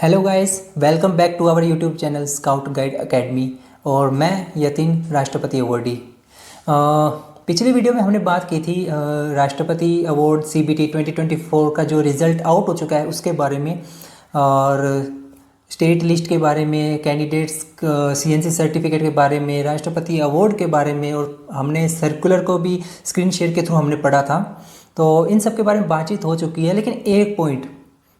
Hello guys, welcome back to our YouTube channel scout guide academy. और मैं यतिन, राष्ट्रपति awardee. पिछली वीडियो में हमने बात की थी राष्ट्रपति अवार्ड सीबीटी 2024 का जो रिज़ल्ट आउट हो चुका है उसके बारे में, और स्टेट लिस्ट के बारे में, कैंडिडेट्स सीएनसी सर्टिफिकेट के बारे में, राष्ट्रपति अवार्ड के बारे में, और हमने सर्कुलर को भी स्क्रीन शेयर के थ्रू हमने पढ़ा था। तो इन सब के बारे में बातचीत हो चुकी है, लेकिन एक पॉइंट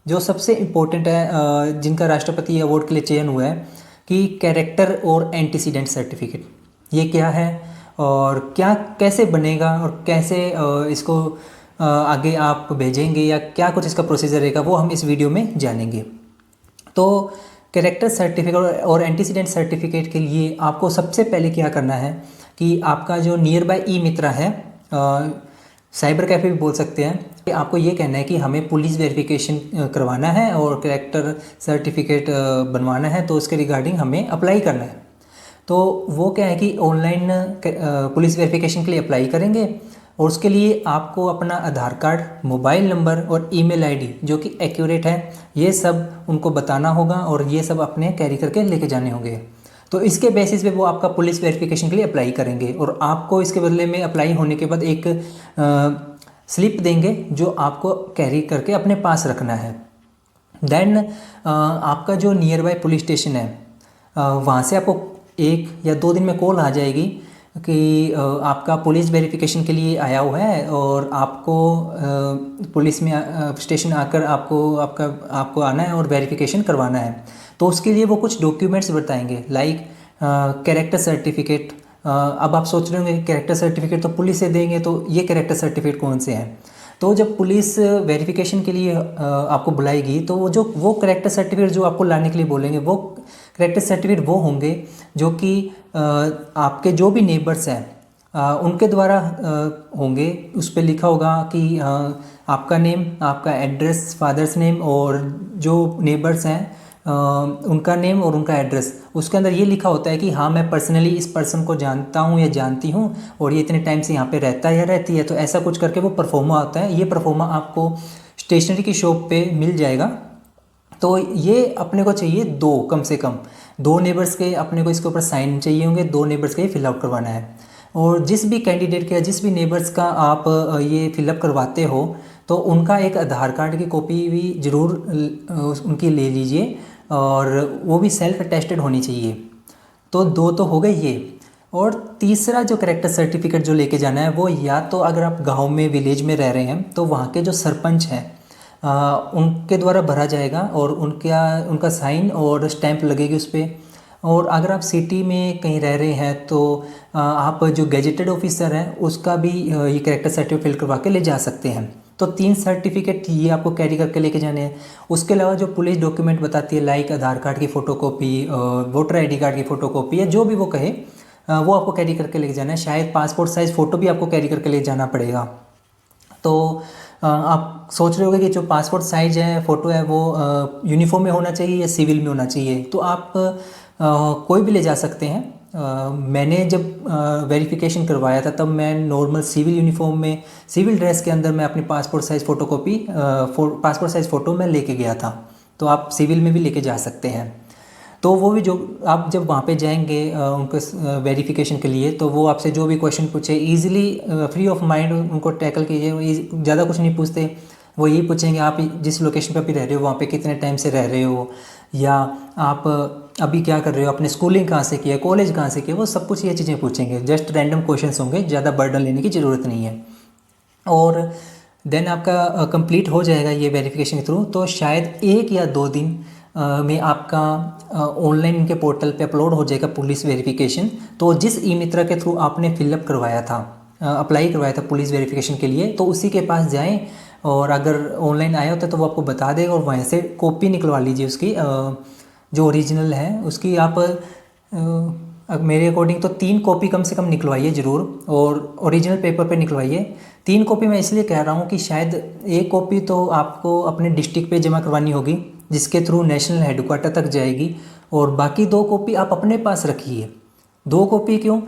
जो सबसे इम्पोर्टेंट है जिनका राष्ट्रपति अवार्ड के लिए चयन हुआ है कि कैरेक्टर और एंटीसीडेंट सर्टिफिकेट, ये क्या है और क्या कैसे बनेगा और कैसे इसको आगे आप भेजेंगे या क्या कुछ इसका प्रोसीजर रहेगा, वो हम इस वीडियो में जानेंगे। तो कैरेक्टर सर्टिफिकेट और एंटीसीडेंट सर्टिफिकेट के लिए आपको सबसे पहले क्या करना है कि आपका जो नियर बाय ई मित्रा है, साइबर कैफ़े भी बोल सकते हैं, कि आपको ये कहना है कि हमें पुलिस वेरिफिकेशन करवाना है और कैरेक्टर सर्टिफिकेट बनवाना है, तो उसके रिगार्डिंग हमें अप्लाई करना है। तो वो क्या है कि ऑनलाइन पुलिस वेरिफिकेशन के लिए अप्लाई करेंगे, और उसके लिए आपको अपना आधार कार्ड, मोबाइल नंबर और ईमेल आईडी जो कि एक्यूरेट है, ये सब उनको बताना होगा और ये सब अपने कैरी करके लेके जाने होंगे। तो इसके बेसिस पे वो आपका पुलिस वेरिफिकेशन के लिए अप्लाई करेंगे, और आपको इसके बदले में अप्लाई होने के बाद एक स्लिप देंगे जो आपको कैरी करके अपने पास रखना है। देन आपका जो नियर बाय पुलिस स्टेशन है, वहाँ से आपको 1 या 2 दिन में कॉल आ जाएगी कि आपका पुलिस वेरिफिकेशन के लिए आया हुआ है, और आपको पुलिस में स्टेशन आकर आपको आना है और वेरिफिकेशन करवाना है। तो उसके लिए वो कुछ डॉक्यूमेंट्स बताएंगे, लाइक कैरेक्टर सर्टिफिकेट। अब आप सोच रहे होंगे कैरेक्टर सर्टिफिकेट तो पुलिस से देंगे, तो ये कैरेक्टर सर्टिफिकेट कौन से हैं? तो जब पुलिस वेरिफिकेशन के लिए आपको बुलाएगी, तो वो कैरेक्टर सर्टिफिकेट जो आपको लाने के लिए बोलेंगे, वो कैरेक्टर सर्टिफिकेट वो होंगे जो कि आपके जो भी नेबर्स हैं उनके द्वारा होंगे। उस पर लिखा होगा कि आपका नेम, आपका एड्रेस, फादर्स नेम, और जो नेबर्स हैं उनका नेम और उनका एड्रेस। उसके अंदर ये लिखा होता है कि हाँ, मैं पर्सनली इस पर्सन को जानता हूँ या जानती हूँ, और ये इतने टाइम से यहाँ पे रहता है या रहती है। तो ऐसा कुछ करके वो परफॉर्मा आता है। ये परफॉर्मा आपको स्टेशनरी की शॉप पे मिल जाएगा। तो ये अपने को चाहिए कम से कम 2 नेबर्स के अपने को इसके ऊपर साइन चाहिए होंगे, 2 नेबर्स के फिलअप करवाना है। और जिस भी कैंडिडेट के या जिस भी नेबर्स का आप ये फिलअप करवाते हो, तो उनका एक आधार कार्ड की कॉपी भी ज़रूर उनकी ले लीजिए, और वो भी सेल्फ अटेस्टेड होनी चाहिए। तो 2 तो हो गए ये। और तीसरा जो कैरेक्टर सर्टिफिकेट जो लेके जाना है, वो या तो अगर आप गांव में, विलेज में रह रहे हैं, तो वहाँ के जो सरपंच हैं उनके द्वारा भरा जाएगा, और उनका साइन और स्टैंप लगेगी उस पर। और अगर आप सिटी में कहीं रह रहे हैं, तो आप जो गेजेटेड ऑफिसर हैं उसका भी ये कैरेक्टर सर्टिफिकेट फिल करवा के ले जा सकते हैं। तो 3 सर्टिफिकेट ये आपको कैरी करके लेके जाने हैं। उसके अलावा जो पुलिस डॉक्यूमेंट बताती है, लाइक आधार कार्ड की फ़ोटोकॉपी, वोटर आईडी कार्ड की फ़ोटोकॉपी, या जो भी वो कहे, वो आपको कैरी करके लेके जाना है। शायद पासपोर्ट साइज़ फ़ोटो भी आपको कैरी करके ले जाना पड़ेगा। तो आप सोच रहे होगे कि जो पासपोर्ट साइज है, फ़ोटो है, वो यूनिफॉर्म में होना चाहिए या सिविल में होना चाहिए। तो आप कोई भी ले जा सकते हैं। मैंने जब वेरिफिकेशन करवाया था, तब मैं नॉर्मल सिविल यूनिफॉर्म में, सिविल ड्रेस के अंदर मैं अपनी passport size photocopy, passport size photo मैं लेके गया था। तो आप सिविल में भी लेके जा सकते हैं। तो वो भी, जो आप जब वहाँ पे जाएंगे उनको वेरिफिकेशन के लिए, तो वो आपसे जो भी क्वेश्चन पूछे, ईजिली फ्री ऑफ माइंड उनको टैकल कीजिए। ज़्यादा कुछ नहीं पूछते। वो यही पूछेंगे आप जिस लोकेशन पे अभी रह रहे हो वहाँ पे कितने टाइम से रह रहे हो, या आप अभी क्या कर रहे हो, अपने स्कूलिंग कहाँ से किया, कॉलेज कहाँ से किया, वो सब कुछ ये चीज़ें पूछेंगे। जस्ट रैंडम क्वेश्चंस होंगे, ज़्यादा बर्डन लेने की ज़रूरत नहीं है। और देन आपका कंप्लीट हो जाएगा ये वेरिफिकेशन के थ्रू। तो शायद 1 या 2 दिन में आपका ऑनलाइन इनके पोर्टल पे अपलोड हो जाएगा पुलिस वेरिफिकेशन। तो जिस ई मित्रा के थ्रू आपने फिलअप करवाया था, अप्लाई करवाया था पुलिस वेरिफिकेशन के लिए, तो उसी के पास जाएं, और अगर ऑनलाइन आया होता है तो वो आपको बता देगा, और वहीं से कॉपी निकलवा लीजिए उसकी, जो ओरिजिनल है उसकी। आप मेरे अकॉर्डिंग तो 3 कॉपी कम से कम निकलवाइए ज़रूर, और ओरिजिनल पेपर पे निकलवाइए। 3 कॉपी मैं इसलिए कह रहा हूँ कि शायद 1 कॉपी तो आपको अपने डिस्ट्रिक्ट पे जमा करवानी होगी, जिसके थ्रू नेशनल हेडक्वार्टर तक जाएगी, और बाकी 2 कॉपी आप अपने पास रखिए। 2 कॉपी क्यों?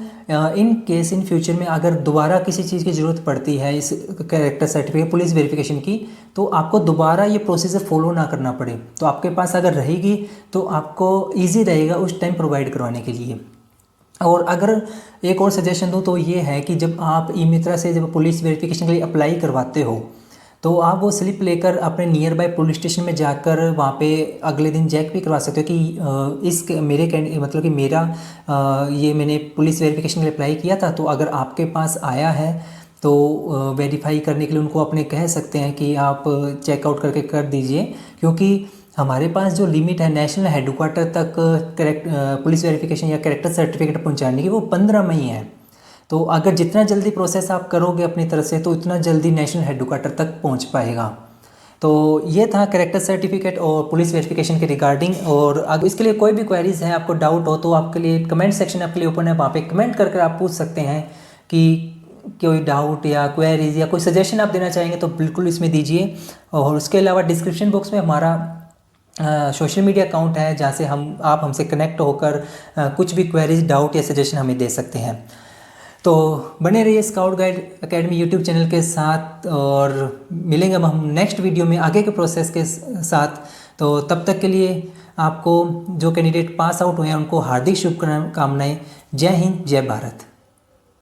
इन केस इन फ्यूचर में अगर दोबारा किसी चीज़ की ज़रूरत पड़ती है इस कैरेक्टर सर्टिफिकेट पुलिस वेरिफिकेशन की, तो आपको दोबारा ये प्रोसीजर फॉलो ना करना पड़े। तो आपके पास अगर रहेगी तो आपको ईजी रहेगा उस टाइम प्रोवाइड करवाने के लिए। और अगर एक और सजेशन दूँ तो ये है कि जब आप ई मित्रा से जब पुलिस वेरिफिकेशन के लिए अप्लाई करवाते हो, तो आप वो स्लिप लेकर अपने नियर बाय पुलिस स्टेशन में जाकर वहाँ पे अगले दिन चेक भी करवा सकते हो कि इस मेरे मतलब कि मेरा ये मैंने पुलिस वेरिफिकेशन के लिए अप्लाई किया था। तो अगर आपके पास आया है तो वेरीफाई करने के लिए उनको अपने कह सकते हैं कि आप चेकआउट करके कर दीजिए, क्योंकि हमारे पास जो लिमिट है नेशनल हेडक्वार्टर तक पुलिस वेरिफिकेशन या कैरेक्टर सर्टिफिकेट पहुंचाने की वो 15 मई है। तो अगर जितना जल्दी प्रोसेस आप करोगे अपनी तरफ से तो उतना जल्दी नेशनल हेडक्वार्टर तक पहुंच पाएगा। तो ये था कैरेक्टर सर्टिफिकेट और पुलिस वेरिफिकेशन के रिगार्डिंग। और अगर इसके लिए कोई भी क्वेरीज है, आपको डाउट हो, तो आपके लिए कमेंट सेक्शन आपके लिए ओपन है, वहाँ पे कमेंट करके आप पूछ सकते हैं कि कोई डाउट या क्वेरीज या कोई सजेशन आप देना चाहेंगे तो बिल्कुल इसमें दीजिए। और उसके अलावा डिस्क्रिप्शन बॉक्स में हमारा सोशल मीडिया अकाउंट है जहाँ से आप हमसे कनेक्ट होकर कुछ भी क्वेरीज डाउट या सजेशन हमें दे सकते हैं। तो बने रहिए scout guide academy YouTube channel के साथ, और मिलेंगे हम नेक्स्ट वीडियो में आगे के प्रोसेस के साथ। तो तब तक के लिए आपको जो कैंडिडेट पास आउट हुए हैं उनको हार्दिक शुभकामनाएं। जय हिंद, जय भारत।